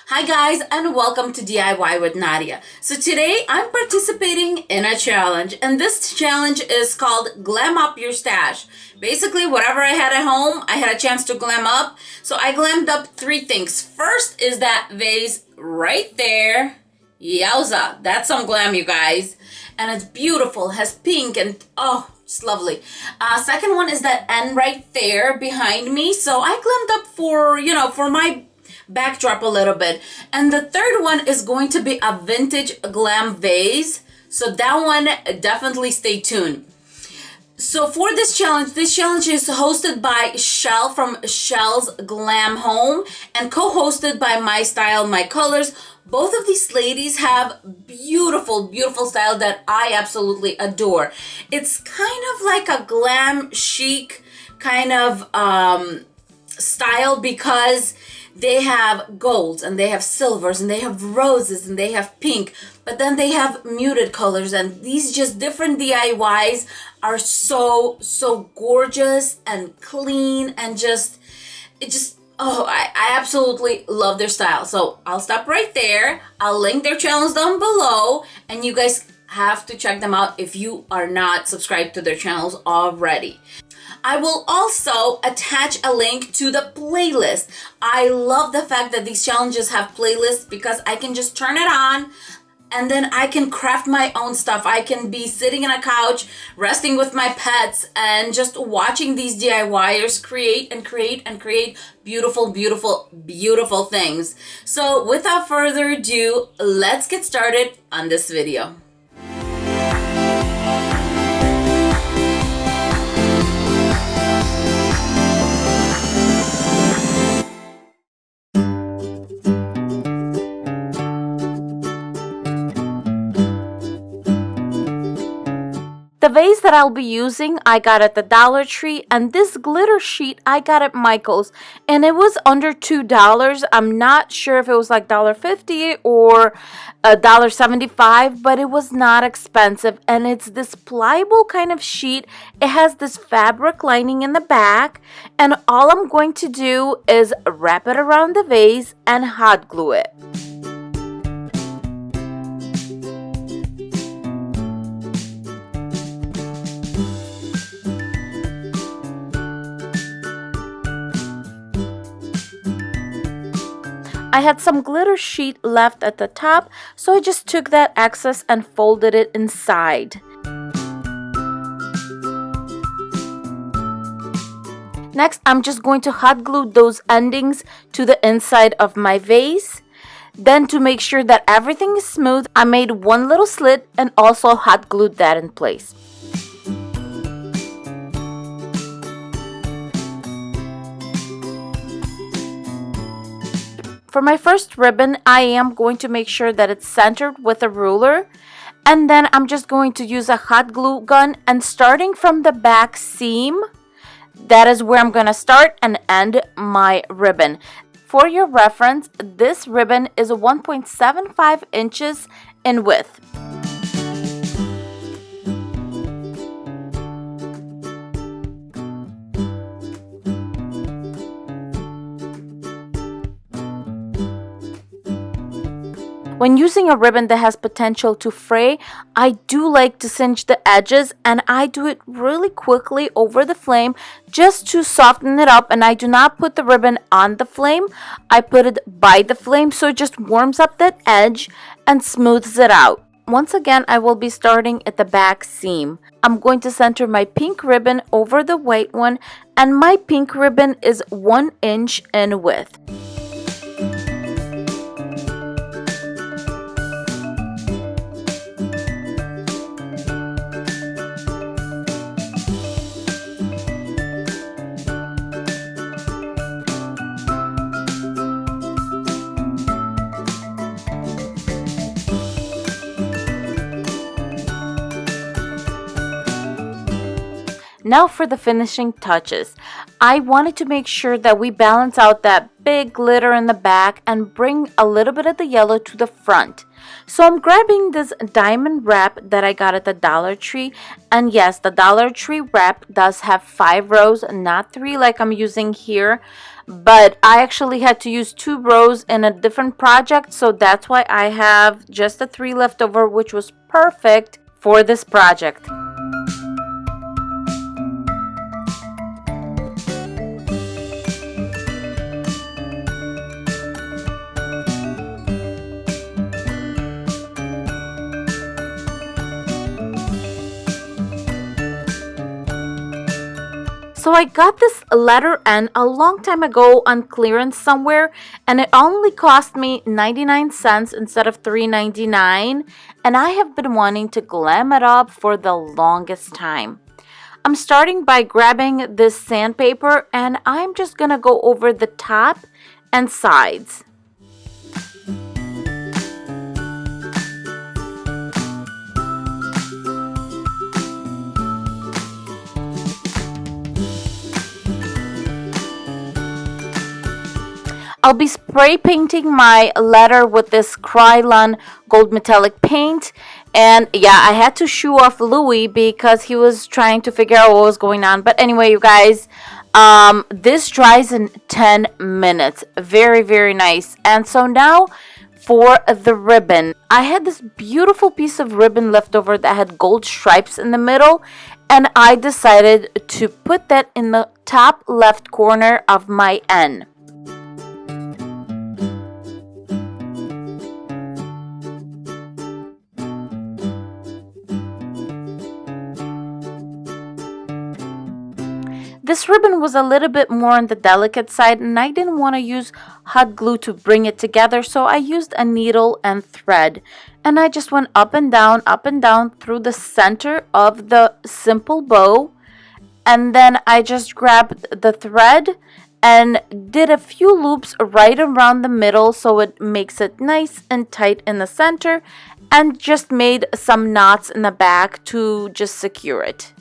Hi guys, and welcome to DIY with Nadia. So today I'm participating in a challenge, and this challenge is called Glam Up Your Stash. Basically, whatever I had at home, I had a chance to glam up. So I glammed up three things. First is that vase right there. Yowza, that's some glam, you guys. And it's beautiful, has pink and oh, it's lovely. Second one is that N right there behind me. So I glammed up for my backdrop a little bit. And the third one is going to be a vintage glam vase. So that one, definitely stay tuned. So for this challenge is hosted by Shell from Shell's Glam Home and co-hosted by My Style, My Colors. Both of these ladies have beautiful, beautiful style that I absolutely adore. It's kind of like a glam chic kind of style because they have golds and they have silvers and they have roses and they have pink, but then they have muted colors, and these just different DIYs are so gorgeous and clean and I absolutely love their style. So I'll stop right there. I'll link their channels down below, and you guys have to check them out if you are not subscribed to their channels already. I will also attach a link to the playlist. I love the fact that these challenges have playlists because I can just turn it on and then I can craft my own stuff. I can be sitting on a couch, resting with my pets, and just watching these DIYers create beautiful, beautiful, beautiful things. So without further ado, let's get started on this video. The vase that I'll be using, I got at the Dollar Tree, and this glitter sheet I got at Michael's, and it was under $2. I'm not sure if it was like $1.50 or $1.75, but it was not expensive, and it's this pliable kind of sheet. It has this fabric lining in the back, and all I'm going to do is wrap it around the vase and hot glue it. I had some glitter sheet left at the top, so I just took that excess and folded it inside. Next, I'm just going to hot glue those endings to the inside of my vase. Then, to make sure that everything is smooth, I made one little slit and also hot glued that in place. For my first ribbon, I am going to make sure that it's centered with a ruler, and then I'm just going to use a hot glue gun, and starting from the back seam, that is where I'm going to start and end my ribbon. For your reference, this ribbon is 1.75 inches in width. When using a ribbon that has potential to fray, I do like to cinch the edges, and I do it really quickly over the flame just to soften it up, and I do not put the ribbon on the flame. I put it by the flame so it just warms up that edge and smooths it out. Once again, I will be starting at the back seam. I'm going to center my pink ribbon over the white one, and my pink ribbon is 1 inch in width. Now for the finishing touches. I wanted to make sure that we balance out that big glitter in the back and bring a little bit of the yellow to the front. So I'm grabbing this diamond wrap that I got at the Dollar Tree. And yes, the Dollar Tree wrap does have 5 rows, not 3 like I'm using here. but I actually had to use 2 rows in a different project, so that's why I have just the 3 left over, which was perfect for this project. So I got this letter N a long time ago on clearance somewhere, and it only cost me 99 cents instead of $3.99, and I have been wanting to glam it up for the longest time. I'm starting by grabbing this sandpaper, and I'm just gonna go over the top and sides. I'll be spray painting my letter with this Krylon gold metallic paint. And yeah, I had to shoo off Louis because he was trying to figure out what was going on. But anyway, you guys, this dries in 10 minutes. Very, very nice. And so now for the ribbon. I had this beautiful piece of ribbon left over that had gold stripes in the middle. And I decided to put that in the top left corner of my N. This ribbon was a little bit more on the delicate side, and I didn't want to use hot glue to bring it together, so I used a needle and thread. And I just went up and down through the center of the simple bow. And then I just grabbed the thread and did a few loops right around the middle so it makes it nice and tight in the center, and just made some knots in the back to just secure it.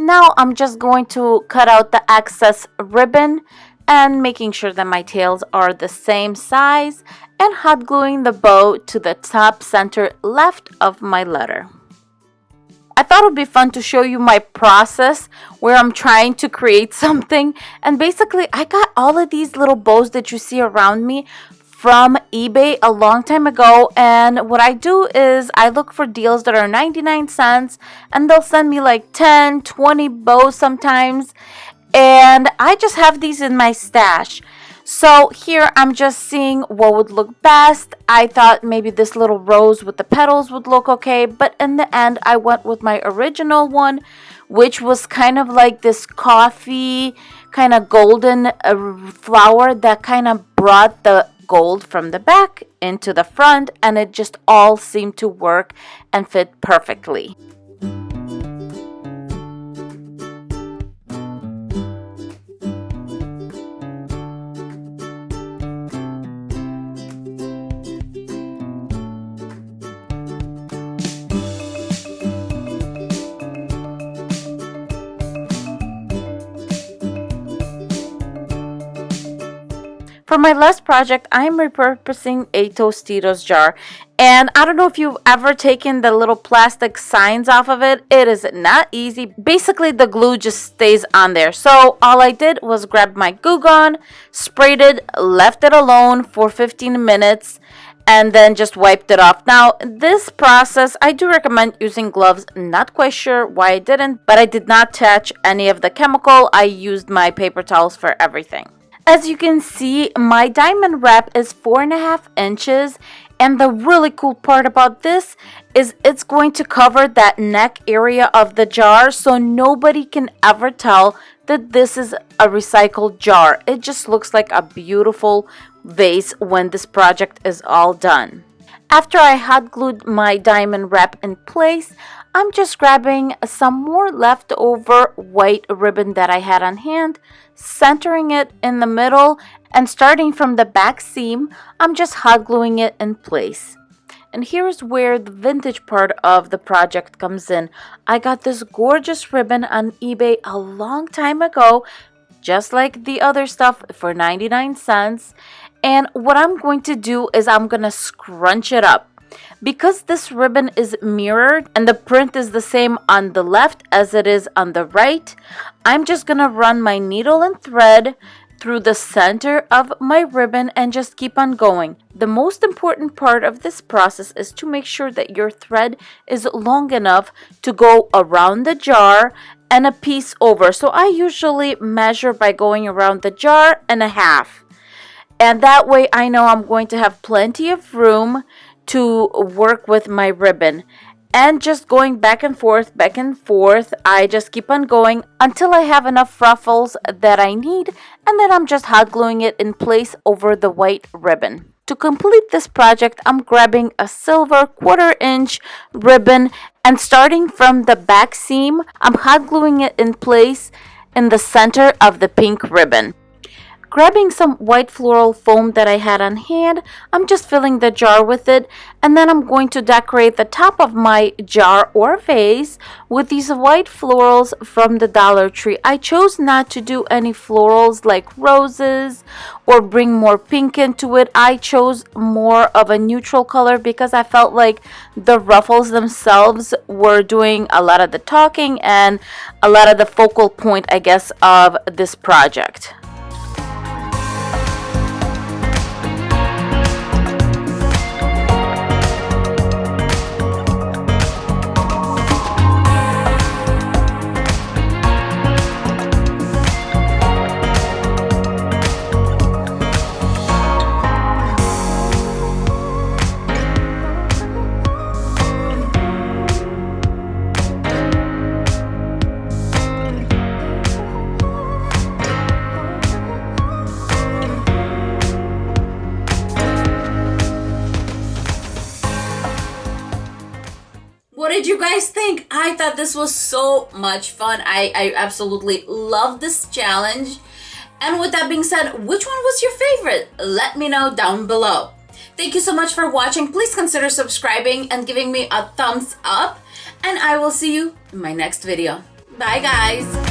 Now I'm just going to cut out the excess ribbon and making sure that my tails are the same size and hot gluing the bow to the top center left of my letter. I thought it would be fun to show you my process where I'm trying to create something, and basically I got all of these little bows that you see around me from eBay a long time ago, and what I do is I look for deals that are 99 cents, and they'll send me like 10, 20 bows sometimes, and I just have these in my stash. So here I'm just seeing what would look best. I thought maybe this little rose with the petals would look okay, but in the end I went with my original one, which was kind of like this coffee kind of golden flower that kind of brought the gold from the back into the front, and it just all seemed to work and fit perfectly. For my last project, I'm repurposing a Tostitos jar. And I don't know if you've ever taken the little plastic signs off of it. It is not easy. Basically, the glue just stays on there. So all I did was grab my Goo Gone, sprayed it, left it alone for 15 minutes, and then just wiped it off. Now, this process, I do recommend using gloves. Not quite sure why I didn't, but I did not touch any of the chemical. I used my paper towels for everything. As you can see, my diamond wrap is 4.5 inches, and the really cool part about this is it's going to cover that neck area of the jar, so nobody can ever tell that this is a recycled jar. It just looks like a beautiful vase when this project is all done. After I hot glued my diamond wrap in place, I'm just grabbing some more leftover white ribbon that I had on hand, centering it in the middle, and starting from the back seam, I'm just hot gluing it in place. And here's where the vintage part of the project comes in. I got this gorgeous ribbon on eBay a long time ago, just like the other stuff, for 99 cents. And what I'm going to do is I'm going to scrunch it up. Because this ribbon is mirrored and the print is the same on the left as it is on the right, I'm just going to run my needle and thread through the center of my ribbon and just keep on going. The most important part of this process is to make sure that your thread is long enough to go around the jar and a piece over. So I usually measure by going around the jar and a half. And that way I know I'm going to have plenty of room to work with my ribbon. And just going back and forth, I just keep on going until I have enough ruffles that I need, and then I'm just hot gluing it in place over the white ribbon. To complete this project, I'm grabbing a silver 1/4-inch ribbon and starting from the back seam, I'm hot gluing it in place in the center of the pink ribbon. Grabbing some white floral foam that I had on hand, I'm just filling the jar with it, and then I'm going to decorate the top of my jar or vase with these white florals from the Dollar Tree. I chose not to do any florals like roses or bring more pink into it. I chose more of a neutral color because I felt like the ruffles themselves were doing a lot of the talking and a lot of the focal point, I guess, of this project. What did you guys think? I thought this was so much fun. I absolutely love this challenge. And with that being said, which one was your favorite? Let me know down below. Thank you so much for watching. Please consider subscribing and giving me a thumbs up. And I will see you in my next video. Bye guys.